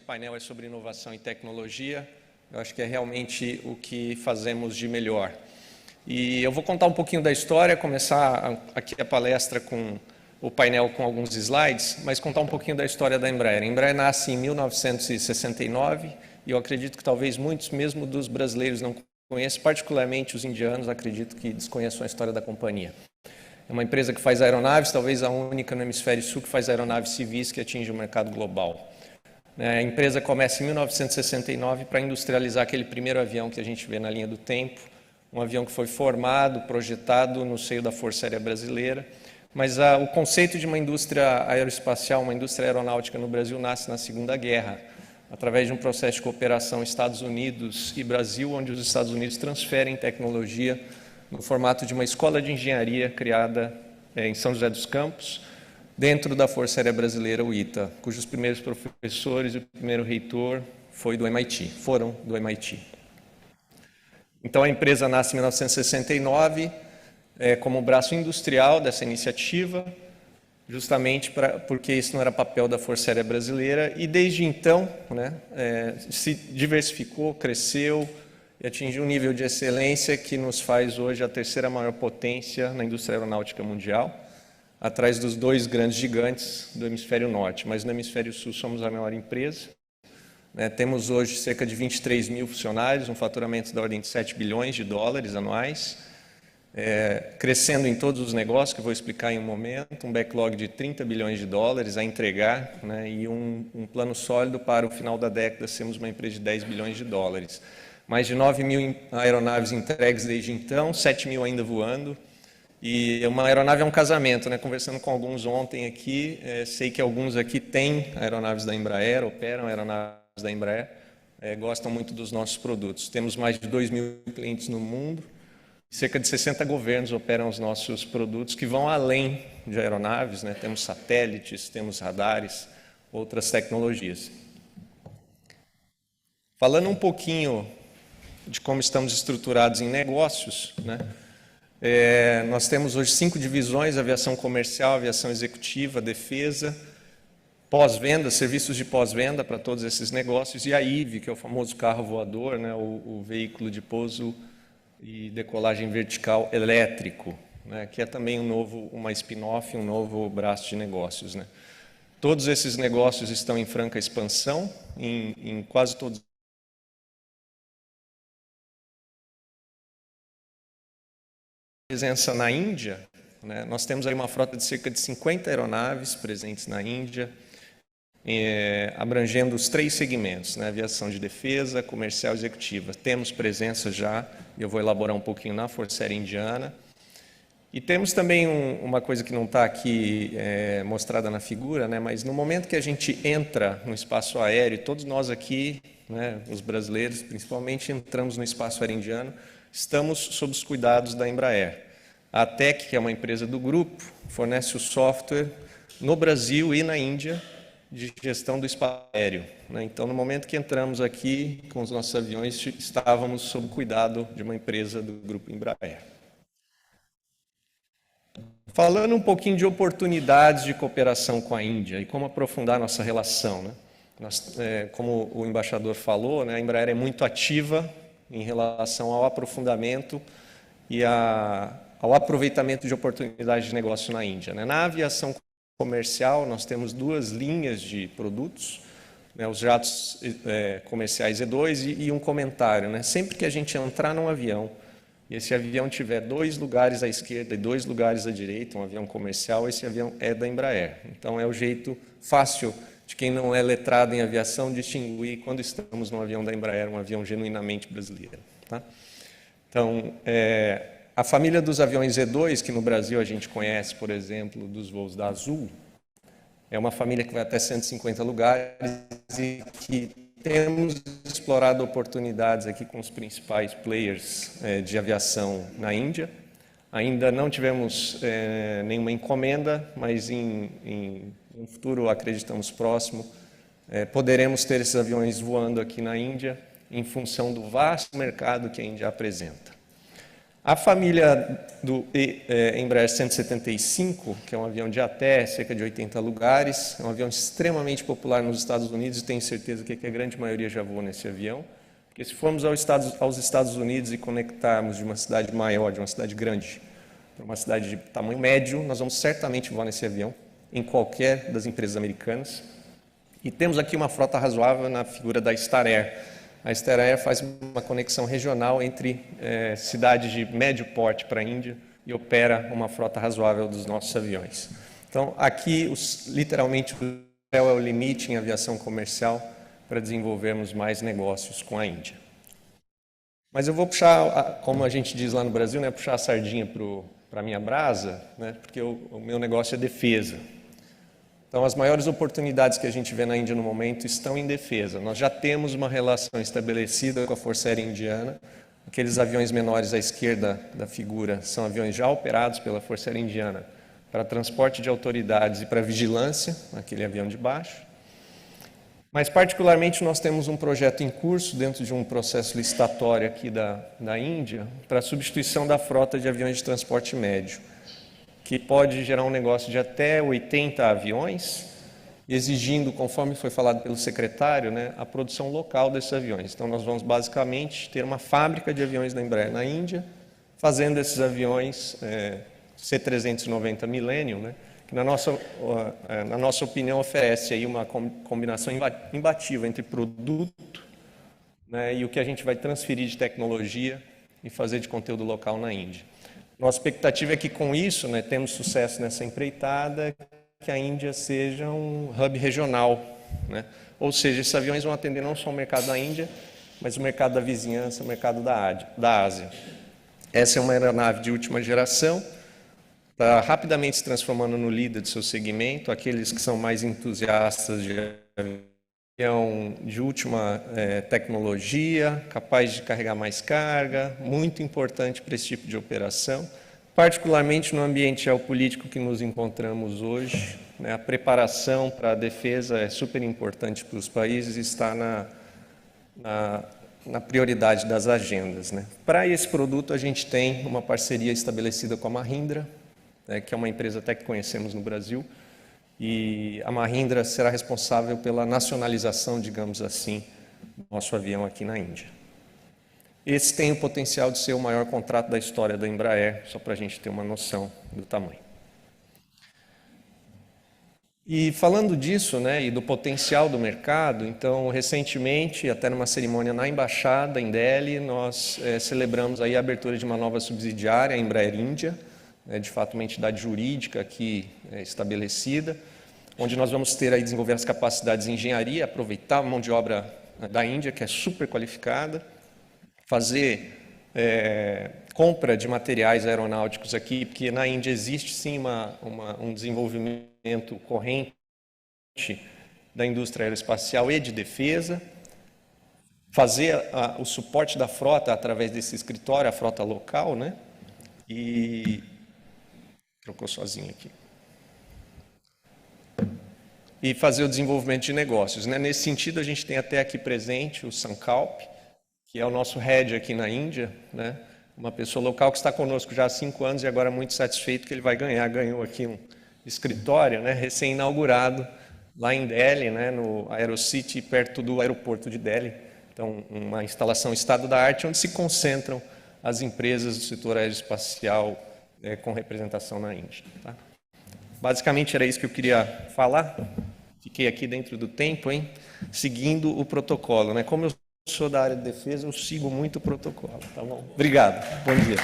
painel é sobre inovação e tecnologia. Eu acho que é realmente o que fazemos de melhor. E eu vou contar um pouquinho da história, começar aqui a palestra com o painel com alguns slides, mas contar um pouquinho da história da Embraer. A Embraer nasce em 1969 e eu acredito que talvez muitos, mesmo dos brasileiros, não conheçam, particularmente os indianos, acredito que desconheçam a história da companhia. É uma empresa que faz aeronaves, talvez a única no hemisfério sul que faz aeronaves civis que atinge o mercado global. A empresa começa em 1969 para industrializar aquele primeiro avião que a gente vê na linha do tempo, um avião que foi formado, projetado no seio da Força Aérea Brasileira, mas o conceito de uma indústria aeroespacial, uma indústria aeronáutica no Brasil nasce na Segunda Guerra, através de um processo de cooperação Estados Unidos e Brasil, onde os Estados Unidos transferem tecnologia no formato de uma escola de engenharia criada em São José dos Campos, dentro da Força Aérea Brasileira, o ITA, cujos primeiros professores e o primeiro reitor foram do MIT. Então, a empresa nasce em 1969 como braço industrial dessa iniciativa, justamente porque isso não era papel da Força Aérea Brasileira, e desde então se diversificou, cresceu e atingiu um nível de excelência que nos faz hoje a terceira maior potência na indústria aeronáutica mundial, atrás dos dois grandes gigantes do hemisfério norte, mas no hemisfério sul somos a maior empresa. Temos hoje cerca de 23 mil funcionários, um faturamento da ordem de 7 bilhões de dólares anuais, crescendo em todos os negócios, que eu vou explicar em um momento, um backlog de 30 bilhões de dólares a entregar, e um plano sólido para o final da década sermos uma empresa de 10 bilhões de dólares. Mais de 9 mil aeronaves entregues desde então, 7 mil ainda voando, e uma aeronave é um casamento, Conversando com alguns ontem aqui, sei que alguns aqui têm aeronaves da Embraer, operam aeronaves da Embraer, gostam muito dos nossos produtos. Temos mais de 2 mil clientes no mundo, cerca de 60 governos operam os nossos produtos, que vão além de aeronaves, Temos satélites, temos radares, outras tecnologias. Falando um pouquinho de como estamos estruturados em negócios, nós temos hoje 5 divisões: aviação comercial, aviação executiva, defesa, pós-venda, serviços de pós-venda para todos esses negócios, e a IVE, que é o famoso carro voador, o veículo de pouso e decolagem vertical elétrico, que é também uma spin-off, um novo braço de negócios. Todos esses negócios estão em franca expansão, em quase todos presença na Índia, nós temos aí uma frota de cerca de 50 aeronaves presentes na Índia, abrangendo os 3 segmentos, aviação de defesa, comercial e executiva. Temos presença já, e eu vou elaborar um pouquinho na Força Aérea Indiana. E temos também uma coisa que não está aqui mostrada na figura, mas no momento que a gente entra no espaço aéreo, todos nós aqui, os brasileiros principalmente, entramos no espaço aéreo indiano, estamos sob os cuidados da Embraer. A ATEC, que é uma empresa do grupo, fornece o software no Brasil e na Índia de gestão do espaço aéreo. Então, no momento que entramos aqui com os nossos aviões, estávamos sob cuidado de uma empresa do grupo Embraer. Falando um pouquinho de oportunidades de cooperação com a Índia e como aprofundar nossa relação. Como o embaixador falou, a Embraer é muito ativa em relação ao aprofundamento e ao aproveitamento de oportunidades de negócio na Índia. Na aviação comercial, nós temos 2 linhas de produtos, os jatos comerciais E2 e um comentário. Sempre que a gente entrar num avião e esse avião tiver 2 lugares à esquerda e 2 lugares à direita, um avião comercial, esse avião é da Embraer. Então, é o jeito fácil de quem não é letrado em aviação distinguir quando estamos num avião da Embraer, um avião genuinamente brasileiro. Então, a família dos aviões E2, que no Brasil a gente conhece, por exemplo, dos voos da Azul, é uma família que vai até 150 lugares e que temos explorado oportunidades aqui com os principais players de aviação na Índia. Ainda não tivemos nenhuma encomenda, mas em um futuro, acreditamos próximo, poderemos ter esses aviões voando aqui na Índia em função do vasto mercado que a Índia apresenta. A família do Embraer 175, que é um avião de até cerca de 80 lugares, é um avião extremamente popular nos Estados Unidos e tenho certeza que a grande maioria já voou nesse avião. Porque se formos aos Estados Unidos e conectarmos de uma cidade maior, de uma cidade grande, para uma cidade de tamanho médio, nós vamos certamente voar nesse avião, em qualquer das empresas americanas. E temos aqui uma frota razoável na figura da Star Air. A Star Air faz uma conexão regional entre cidades de médio porte para a Índia e opera uma frota razoável dos nossos aviões. Então, aqui, literalmente, o céu é o limite em aviação comercial para desenvolvermos mais negócios com a Índia. Mas eu vou puxar, como a gente diz lá no Brasil, né, puxar a sardinha para a minha brasa, né, porque o meu negócio é defesa. Então, as maiores oportunidades que a gente vê na Índia no momento estão em defesa. Nós já temos uma relação estabelecida com a Força Aérea Indiana. Aqueles aviões menores à esquerda da figura são aviões já operados pela Força Aérea Indiana para transporte de autoridades e para vigilância, aquele avião de baixo. Mas, particularmente, nós temos um projeto em curso dentro de um processo licitatório aqui da Índia para a substituição da frota de aviões de transporte médio, que pode gerar um negócio de até 80 aviões, exigindo, conforme foi falado pelo secretário, né, a produção local desses aviões. Então, nós vamos basicamente ter uma fábrica de aviões da Embraer na Índia, fazendo esses aviões C-390 Millennium, né, que na nossa opinião oferece aí uma combinação imbatível entre produto, né, e o que a gente vai transferir de tecnologia e fazer de conteúdo local na Índia. Nossa expectativa é que, com isso, né, temos sucesso nessa empreitada, que a Índia seja um hub regional, né? Ou seja, esses aviões vão atender não só o mercado da Índia, mas o mercado da vizinhança, o mercado da Ásia. Essa é uma aeronave de última geração, está rapidamente se transformando no líder do seu segmento. Aqueles que são mais entusiastas de avião de última tecnologia, capaz de carregar mais carga, muito importante para esse tipo de operação, particularmente no ambiente geopolítico que nos encontramos hoje, né? A preparação para a defesa é super importante para os países e está na prioridade das agendas, né? Para esse produto, a gente tem uma parceria estabelecida com a Mahindra, né, que é uma empresa até que conhecemos no Brasil, e a Mahindra será responsável pela nacionalização, digamos assim, do nosso avião aqui na Índia. Esse tem o potencial de ser o maior contrato da história da Embraer, só para a gente ter uma noção do tamanho. E falando disso, né, e do potencial do mercado, então, recentemente, até numa cerimônia na Embaixada, em Delhi, nós celebramos aí a abertura de uma nova subsidiária, a Embraer Índia, de fato uma entidade jurídica aqui estabelecida, onde nós vamos ter aí desenvolver as capacidades de engenharia, aproveitar a mão de obra da Índia, que é super qualificada, fazer compra de materiais aeronáuticos aqui, porque na Índia existe sim um desenvolvimento corrente da indústria aeroespacial e de defesa, fazer o suporte da frota através desse escritório, a frota local, né? E trocou sozinho aqui. E fazer o desenvolvimento de negócios, né? Nesse sentido, a gente tem até aqui presente o Sankalp, que é o nosso head aqui na Índia, né? Uma pessoa local que está conosco já há 5 anos e agora muito satisfeito que ele vai ganhou aqui um escritório, né, recém-inaugurado lá em Delhi, né, no Aerocity, perto do aeroporto de Delhi. Então, uma instalação estado-da-arte onde se concentram as empresas do setor aeroespacial com representação na Índia. Tá? Basicamente era isso que eu queria falar. Fiquei aqui dentro do tempo, hein? Seguindo o protocolo, né? Como eu sou da área de defesa, eu sigo muito o protocolo, tá bom? Obrigado. Bom dia.